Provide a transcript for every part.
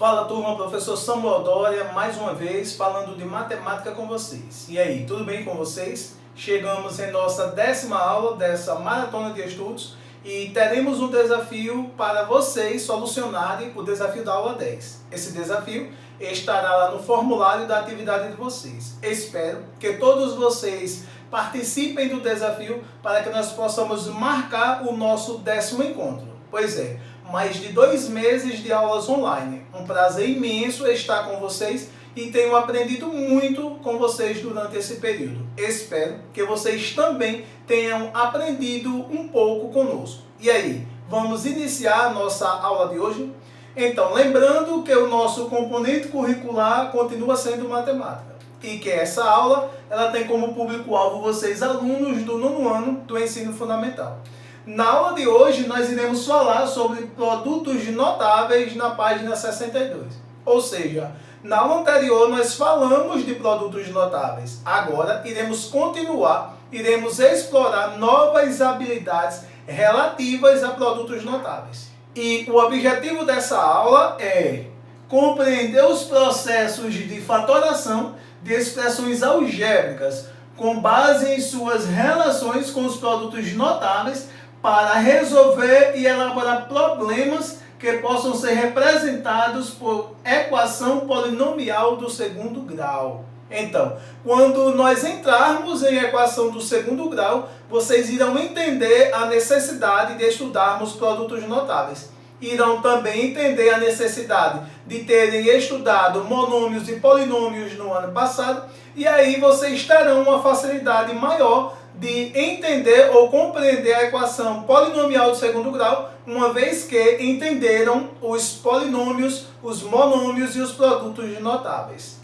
Fala turma, professor Samuel Dória, mais uma vez falando de matemática com vocês. E aí, tudo bem com vocês? Chegamos em nossa 10ª aula dessa maratona de estudos e teremos um desafio para vocês solucionarem o desafio da aula 10. Esse desafio estará lá no formulário da atividade de vocês. Espero que todos vocês participem do desafio para que nós possamos marcar o nosso 10º encontro. Pois é, mais de 2 meses de aulas online. Um prazer imenso estar com vocês e tenho aprendido muito com vocês durante esse período. Espero que vocês também tenham aprendido um pouco conosco. E aí, vamos iniciar a nossa aula de hoje? Então, lembrando que o nosso componente curricular continua sendo matemática e que essa aula ela tem como público-alvo vocês, alunos do 9º ano do ensino fundamental. Na aula de hoje, nós iremos falar sobre produtos notáveis na página 62. Ou seja, na aula anterior nós falamos de produtos notáveis. Agora iremos continuar, iremos explorar novas habilidades relativas a produtos notáveis. E o objetivo dessa aula é compreender os processos de fatoração de expressões algébricas com base em suas relações com os produtos notáveis para resolver e elaborar problemas que possam ser representados por equação polinomial do 2º grau. Então, quando nós entrarmos em equação do 2º grau, vocês irão entender a necessidade de estudarmos produtos notáveis. Irão também entender a necessidade de terem estudado monômios e polinômios no ano passado, e aí vocês terão uma facilidade maior de entender ou compreender a equação polinomial do 2º grau, uma vez que entenderam os polinômios, os monômios e os produtos notáveis.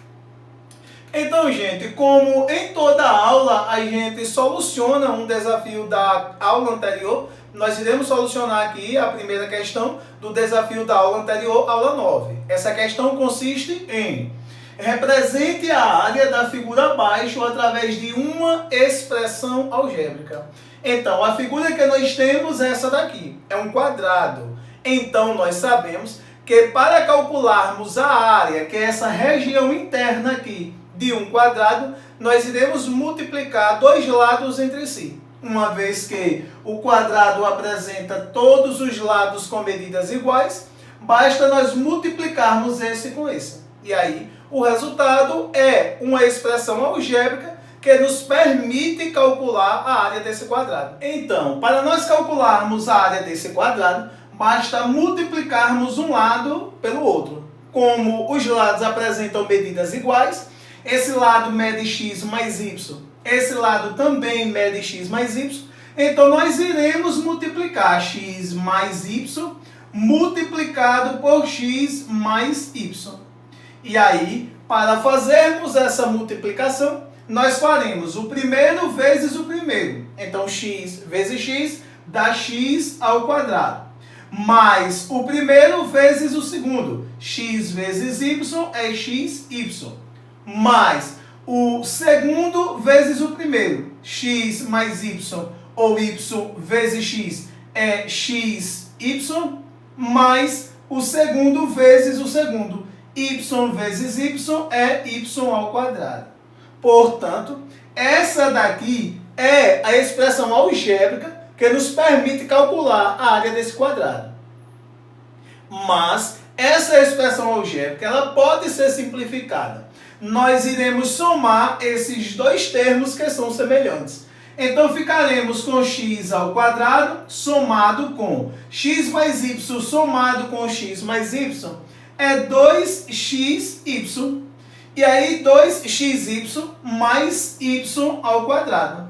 Então, gente, como em toda aula a gente soluciona um desafio da aula anterior, nós iremos solucionar aqui a primeira questão do desafio da aula anterior, aula 9. Essa questão consiste em: represente a área da figura abaixo através de uma expressão algébrica. Então, a figura que nós temos é essa daqui, é um quadrado. Então, nós sabemos que para calcularmos a área, que é essa região interna aqui de um quadrado, nós iremos multiplicar dois lados entre si. Uma vez que o quadrado apresenta todos os lados com medidas iguais, basta nós multiplicarmos esse com esse. E aí, o resultado é uma expressão algébrica que nos permite calcular a área desse quadrado. Então, para nós calcularmos a área desse quadrado, basta multiplicarmos um lado pelo outro. Como os lados apresentam medidas iguais, esse lado mede x mais y, esse lado também mede x mais y, então nós iremos multiplicar x mais y multiplicado por x mais y. E aí, para fazermos essa multiplicação, nós faremos o primeiro vezes o primeiro. Então, x vezes x dá x ao quadrado. Mais o primeiro vezes o segundo. X vezes y é xy. Mais o segundo vezes o primeiro. X mais y ou y vezes x é xy. Mais o segundo vezes o segundo. Y vezes y é y ao quadrado. Portanto, essa daqui é a expressão algébrica que nos permite calcular a área desse quadrado. Mas essa expressão algébrica ela pode ser simplificada. Nós iremos somar esses dois termos que são semelhantes. Então, ficaremos com x ao quadrado somado com x mais y somado com x mais y é 2xy. E aí, 2xy mais y ao quadrado.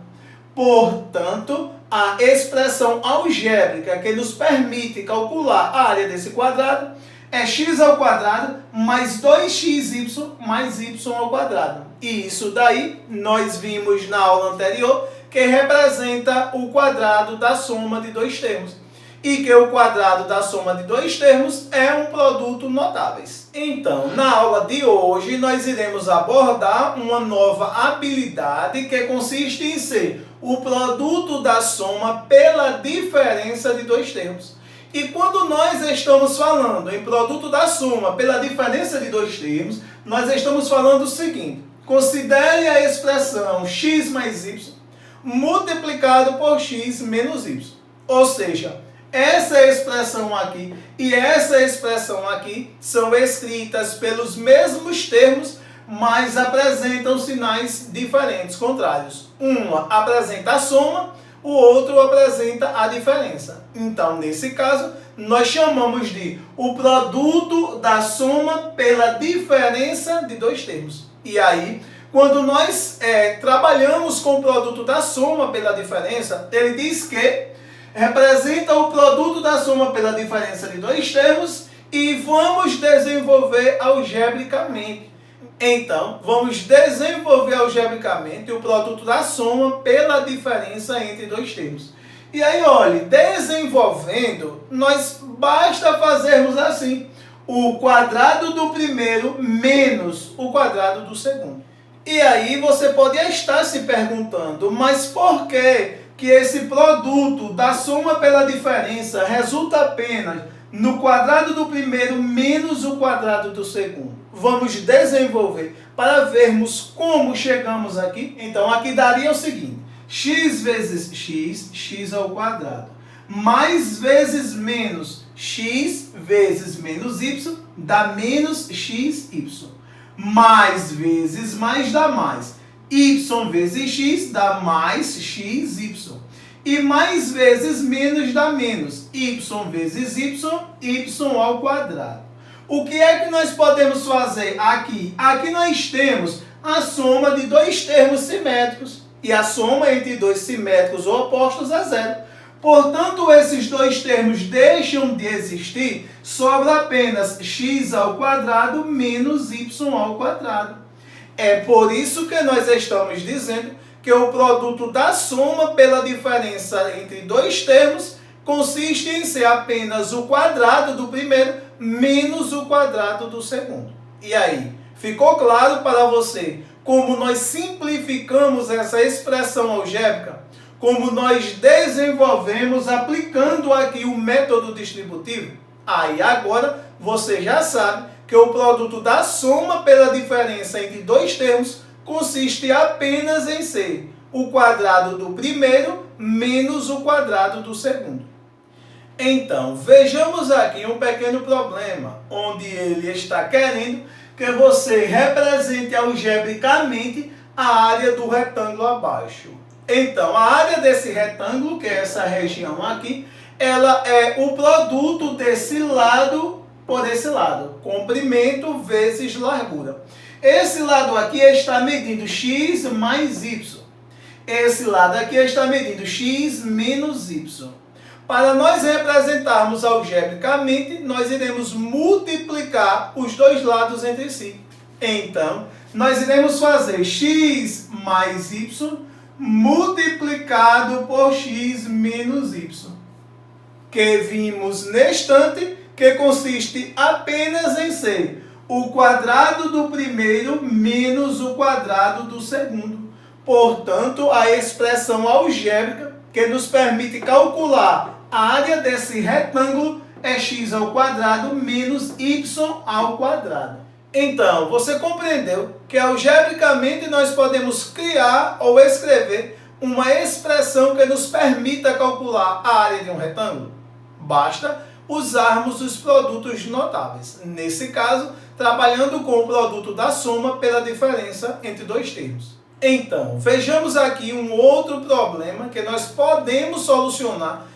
Portanto, a expressão algébrica que nos permite calcular a área desse quadrado é x ao quadrado mais 2xy mais y ao quadrado. E isso daí nós vimos na aula anterior que representa o quadrado da soma de dois termos. E que o quadrado da soma de dois termos é um produto notáveis. Então, na aula de hoje, nós iremos abordar uma nova habilidade que consiste em ser o produto da soma pela diferença de dois termos. E quando nós estamos falando em produto da soma pela diferença de dois termos, nós estamos falando o seguinte: considere a expressão x mais y multiplicado por x menos y. Ou seja, essa expressão aqui e essa expressão aqui são escritas pelos mesmos termos, mas apresentam sinais diferentes, contrários. Uma apresenta a soma, o outro apresenta a diferença. Então, nesse caso, nós chamamos de o produto da soma pela diferença de dois termos. E aí, quando nós trabalhamos com o produto da soma pela diferença, ele diz que representa o produto da soma pela diferença de dois termos e vamos desenvolver algebricamente. Então, vamos desenvolver algebricamente o produto da soma pela diferença entre dois termos. E aí, olha, desenvolvendo, nós basta fazermos assim: o quadrado do primeiro menos o quadrado do segundo. E aí você pode estar se perguntando, mas por que esse produto da soma pela diferença resulta apenas no quadrado do primeiro menos o quadrado do segundo? Vamos desenvolver para vermos como chegamos aqui. Então, aqui daria o seguinte: x vezes x, x ao quadrado, mais vezes menos x vezes menos y, dá menos xy. Mais vezes mais dá mais. Y vezes x dá mais xy. E mais vezes menos dá menos. Y vezes y ao quadrado. O que é que nós podemos fazer aqui? Aqui nós temos a soma de dois termos simétricos. E a soma entre dois simétricos ou opostos é zero. Portanto, esses dois termos deixam de existir, sobra apenas x ao quadrado menos y ao quadrado. É por isso que nós estamos dizendo que o produto da soma pela diferença entre dois termos consiste em ser apenas o quadrado do primeiro menos o quadrado do segundo. E aí, ficou claro para você como nós simplificamos essa expressão algébrica? Como nós desenvolvemos aplicando aqui o método distributivo? Aí agora você já sabe que o produto da soma pela diferença entre dois termos consiste apenas em ser o quadrado do primeiro menos o quadrado do segundo. Então, vejamos aqui um pequeno problema, onde ele está querendo que você represente algebricamente a área do retângulo abaixo. Então, a área desse retângulo, que é essa região aqui, ela é o produto desse lado por esse lado, comprimento vezes largura. Esse lado aqui está medindo x mais y. Esse lado aqui está medindo x menos y. Para nós representarmos algebricamente, nós iremos multiplicar os dois lados entre si. Então, nós iremos fazer x mais y multiplicado por x menos y, que vimos neste instante que consiste apenas em ser o quadrado do primeiro menos o quadrado do segundo. Portanto, a expressão algébrica que nos permite calcular a área desse retângulo é x ao quadrado menos y ao quadrado. Então, você compreendeu que algebricamente nós podemos criar ou escrever uma expressão que nos permita calcular a área de um retângulo? Basta usarmos os produtos notáveis. Nesse caso, trabalhando com o produto da soma pela diferença entre dois termos. Então, vejamos aqui um outro problema que nós podemos solucionar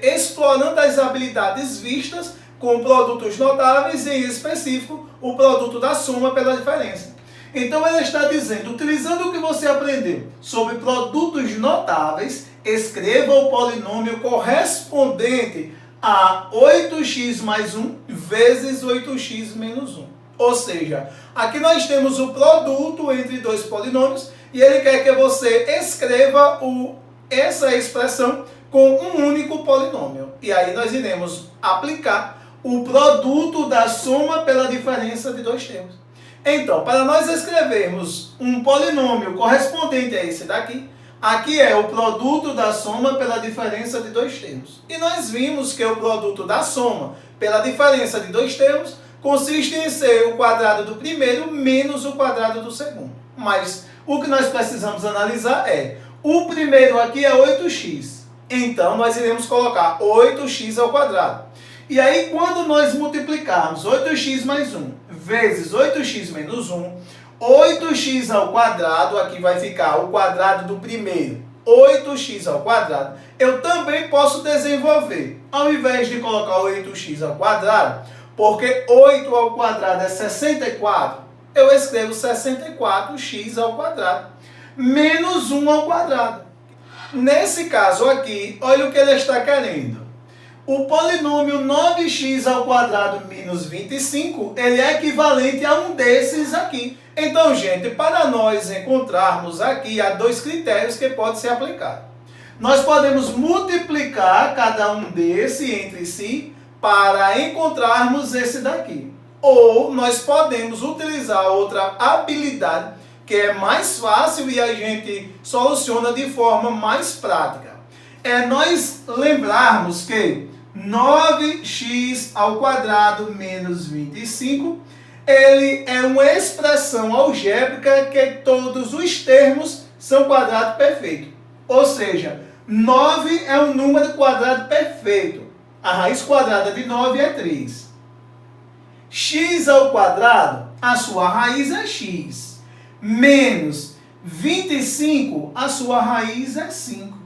explorando as habilidades vistas com produtos notáveis e, em específico, o produto da soma pela diferença. Então, ele está dizendo, utilizando o que você aprendeu sobre produtos notáveis, escreva o polinômio correspondente a 8x mais 1 vezes 8x menos 1. Ou seja, aqui nós temos o produto entre dois polinômios e ele quer que você escreva essa expressão com um único polinômio. E aí nós iremos aplicar o produto da soma pela diferença de dois termos. Então, para nós escrevermos um polinômio correspondente a esse daqui, Aqui é o produto da soma pela diferença de dois termos. E nós vimos que o produto da soma pela diferença de dois termos consiste em ser o quadrado do primeiro menos o quadrado do segundo. Mas o que nós precisamos analisar é, o primeiro aqui é 8x. Então, nós iremos colocar 8x ao quadrado. E aí, quando nós multiplicarmos 8x mais 1 vezes 8x menos 1, 8x ao quadrado, aqui vai ficar o quadrado do primeiro, 8x ao quadrado, eu também posso desenvolver. Ao invés de colocar 8x ao quadrado, porque 8 ao quadrado é 64, eu escrevo 64x ao quadrado, menos 1 ao quadrado. Nesse caso aqui, olha o que ele está querendo. O polinômio 9x ao quadrado menos 25, ele é equivalente a um desses aqui. Então, gente, para nós encontrarmos aqui, há dois critérios que podem ser aplicados. Nós podemos multiplicar cada um desse entre si para encontrarmos esse daqui. Ou nós podemos utilizar outra habilidade que é mais fácil e a gente soluciona de forma mais prática. É nós lembrarmos que 9x ao quadrado menos 25, ele é uma expressão algébrica que todos os termos são quadrado perfeito. Ou seja, 9 é um número quadrado perfeito. A raiz quadrada de 9 é 3. X ao quadrado, a sua raiz é x. Menos 25, a sua raiz é 5.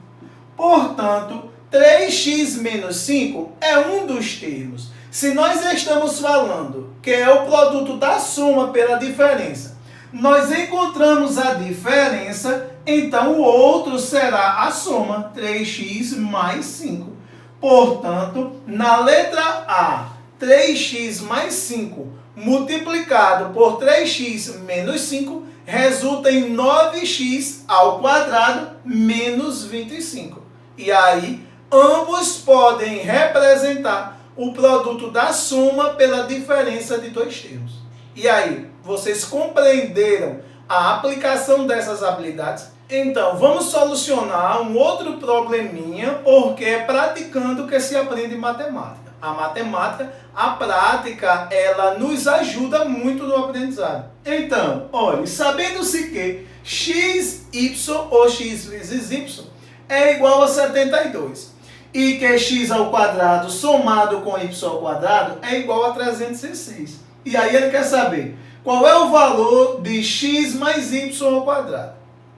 Portanto, 3x menos 5 é um dos termos. Se nós estamos falando que é o produto da soma pela diferença, nós encontramos a diferença, então o outro será a soma, 3x mais 5. Portanto, na letra A, 3x mais 5 multiplicado por 3x menos 5 resulta em 9x ao quadrado menos 25. E aí, ambos podem representar o produto da soma pela diferença de dois termos. E aí, vocês compreenderam a aplicação dessas habilidades? Então, vamos solucionar um outro probleminha, porque é praticando que se aprende matemática. A matemática, a prática, ela nos ajuda muito no aprendizado. Então, olha, sabendo-se que x, y ou x vezes y é igual a 72 e que x ao quadrado somado com y ao quadrado é igual a 306. E aí ele quer saber qual é o valor de x mais y ao quadrado.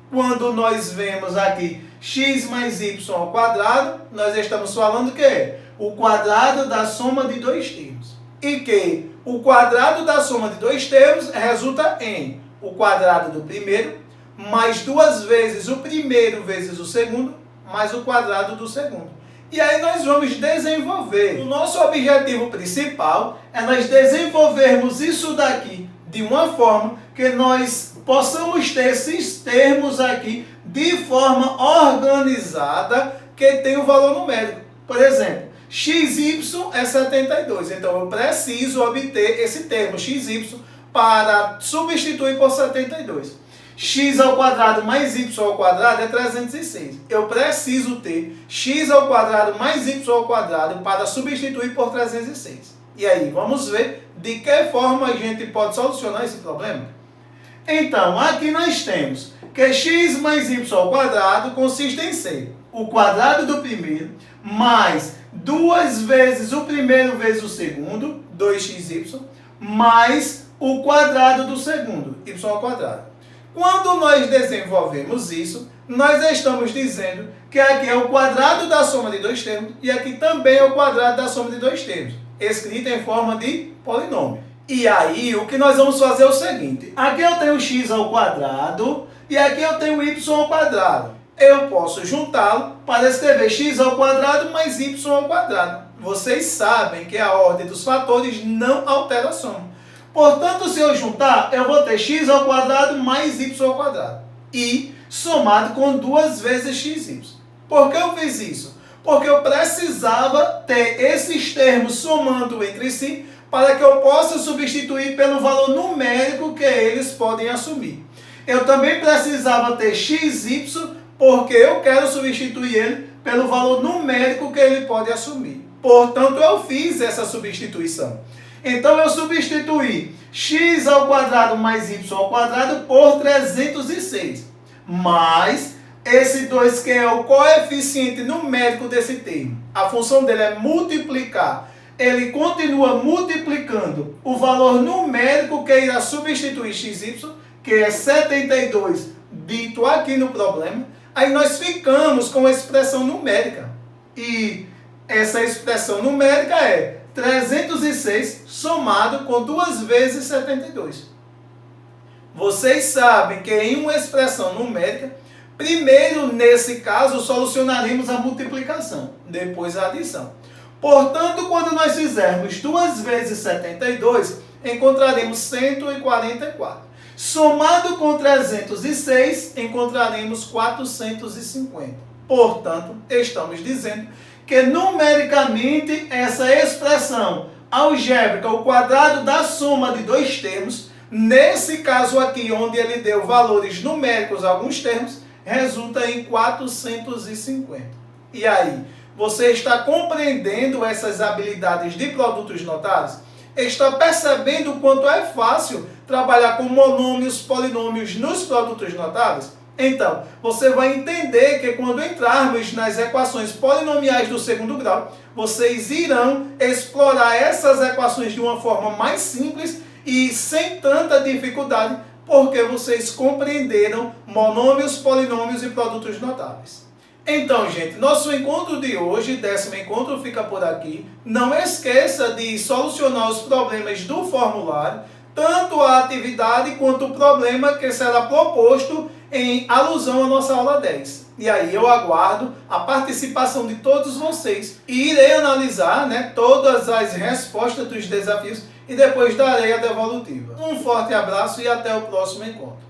Quando nós vemos aqui x mais y ao quadrado, nós estamos falando que é o quadrado da soma de dois termos. E que o quadrado da soma de dois termos resulta em o quadrado do primeiro mais duas vezes o primeiro vezes o segundo mais o quadrado do segundo. E aí nós vamos desenvolver. O nosso objetivo principal é nós desenvolvermos isso daqui de uma forma que nós possamos ter esses termos aqui de forma organizada que tem o valor numérico. Por exemplo, xy é 72. Então eu preciso obter esse termo xy para substituir por 72. X ao quadrado mais y ao quadrado é 306. Eu preciso ter x ao quadrado mais y ao quadrado para substituir por 306. E aí, vamos ver de que forma a gente pode solucionar esse problema? Então, aqui nós temos que x mais y ao quadrado consiste em ser o quadrado do primeiro mais duas vezes o primeiro vezes o segundo, 2xy, mais o quadrado do segundo, y ao quadrado. Quando nós desenvolvemos isso, nós estamos dizendo que aqui é o quadrado da soma de dois termos e aqui também é o quadrado da soma de dois termos, escrito em forma de polinômio. E aí, o que nós vamos fazer é o seguinte, aqui eu tenho x ao quadrado e aqui eu tenho y ao quadrado. Eu posso juntá-lo para escrever x ao quadrado mais y ao quadrado. Vocês sabem que a ordem dos fatores não altera a soma. Portanto, se eu juntar, eu vou ter x ao quadrado mais y ao quadrado. E somado com duas vezes xy. Por que eu fiz isso? Porque eu precisava ter esses termos somando entre si para que eu possa substituir pelo valor numérico que eles podem assumir. Eu também precisava ter xy porque eu quero substituir ele pelo valor numérico que ele pode assumir. Portanto, eu fiz essa substituição. Então, eu substituí x ao quadrado mais y ao quadrado por 306. Mais esse 2 que é o coeficiente numérico desse termo. A função dele é multiplicar. Ele continua multiplicando o valor numérico que irá substituir xy, que é 72, dito aqui no problema. Aí nós ficamos com a expressão numérica. E essa expressão numérica é 306 somado com 2 vezes 72. Vocês sabem que em uma expressão numérica, primeiro, nesse caso, solucionaremos a multiplicação, depois a adição. Portanto, quando nós fizermos 2 vezes 72, encontraremos 144. Somado com 306, encontraremos 450. Portanto, estamos dizendo que numericamente essa expressão algébrica, o quadrado da soma de dois termos, nesse caso aqui, onde ele deu valores numéricos a alguns termos, resulta em 450. E aí, você está compreendendo essas habilidades de produtos notáveis? Está percebendo o quanto é fácil trabalhar com monômios, polinômios nos produtos notáveis? Então, você vai entender que quando entrarmos nas equações polinomiais do segundo grau, vocês irão explorar essas equações de uma forma mais simples e sem tanta dificuldade, porque vocês compreenderam monômios, polinômios e produtos notáveis. Então, gente, nosso encontro de hoje, 10º encontro, fica por aqui. Não esqueça de solucionar os problemas do formulário, tanto a atividade quanto o problema que será proposto em alusão à nossa aula 10. E aí eu aguardo a participação de todos vocês e irei analisar, todas as respostas dos desafios e depois darei a devolutiva. Um forte abraço e até o próximo encontro.